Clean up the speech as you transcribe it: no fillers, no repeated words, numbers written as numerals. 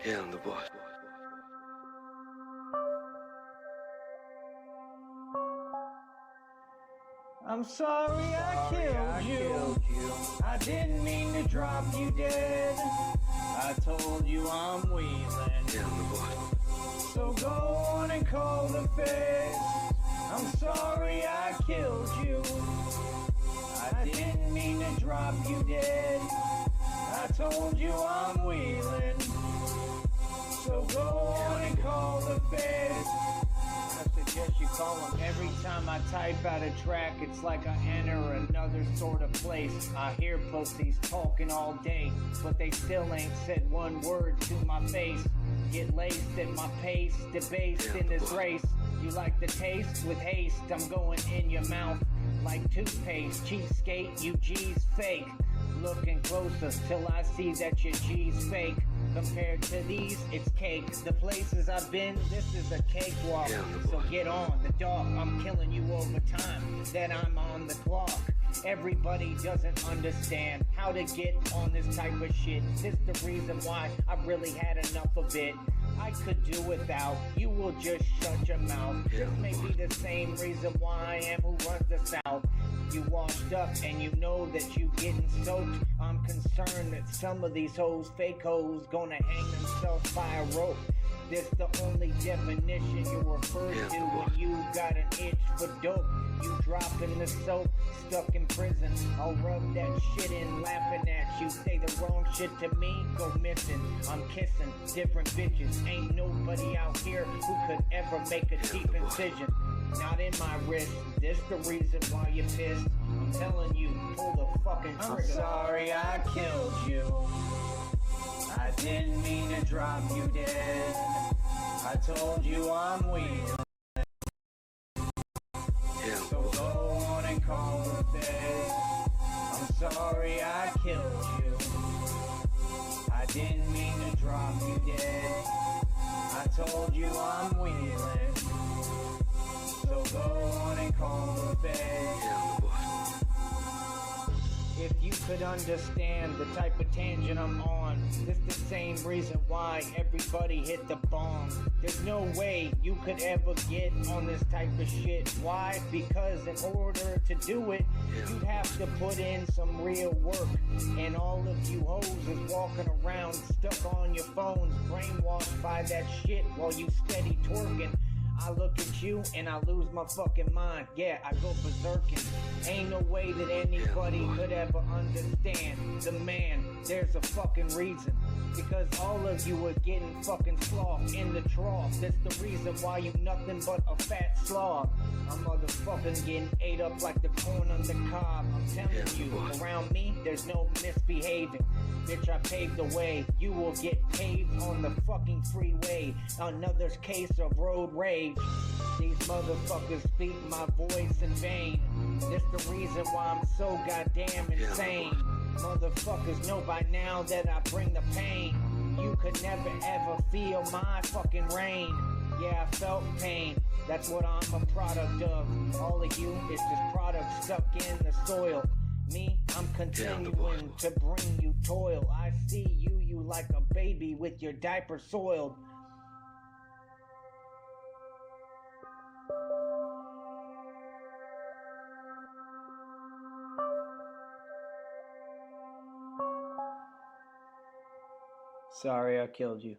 Yeah, I'm the boss. I'm sorry I killed you. I didn't mean to drop you dead. I told you I'm wheeling. Yeah, I'm the boss. So go on and call the feds. I'm sorry I killed you. I didn't mean to drop you dead. I told you I'm wheeling. So go on and call the feds. I suggest you call them. Every time I type out a track, it's like I enter another sort of place. I hear pussies talking all day, but they still ain't said one word to my face. Get laced at my pace, debased in this race. You like the taste? With haste, I'm going in your mouth like toothpaste. Cheapskate, you G's fake. Looking closer till I see that your G's fake. Compared to these, it's cake. The places I've been, this is a cakewalk. So get on the dog. I'm killing you over time that I'm on the clock. Everybody doesn't understand how to get on this type of shit. This the reason why I really had enough of it. I could do without, you will just shut your mouth. This may be the same reason why I am who runs the South. You washed up and you know that you getting soaked. I'm concerned that some of these hoes, fake hoes, gonna hang themselves by a rope. This the only definition you refer to when you got an itch for dope. You dropping the soap, stuck in prison. I'll rub that shit in, laughing at you. Say the wrong shit to me, go missing. I'm kissing different bitches. Ain't nobody out here who could ever make a deep incision. Not in my wrist. This the reason why you're pissed. I'm telling you, pull the fucking trigger. I'm sorry I killed you. I didn't mean to drop you dead. I told you I'm weak. So go on and call the feds. I'm sorry I killed you. I didn't mean to drop you dead. I told you I'm wheeling. So go on and call the feds. If you could understand the type of tangent I'm on, this the same reason why everybody hit the bomb. There's no way you could ever get on this type of shit. Why? Because in order to do it, you'd have to put in some real work. And all of you hoes is walking around stuck on your phones, brainwashed by that shit while you steady twerking. I look at you and I lose my fucking mind. Yeah, I go berserking. Ain't no way that anybody could ever understand the man. There's a fucking reason. Because all of you are getting fucking sloth in the trough. That's the reason why you nothing but a fat slob. I'm motherfucking getting ate up like the corn on the cob. I'm telling you, around me, there's no misbehaving. Bitch, I paved the way. You will get paved on the fucking freeway. Another case of road rage. These motherfuckers speak my voice in vain. This the reason why I'm so goddamn insane. Motherfuckers know by now that I bring the pain. You could never ever feel my fucking reign. Yeah, I felt pain. That's what I'm a product of. All of you is just product stuck in the soil. Me, I'm continuing to bring you toil. I see you like a baby with your diaper soiled. Sorry I killed you.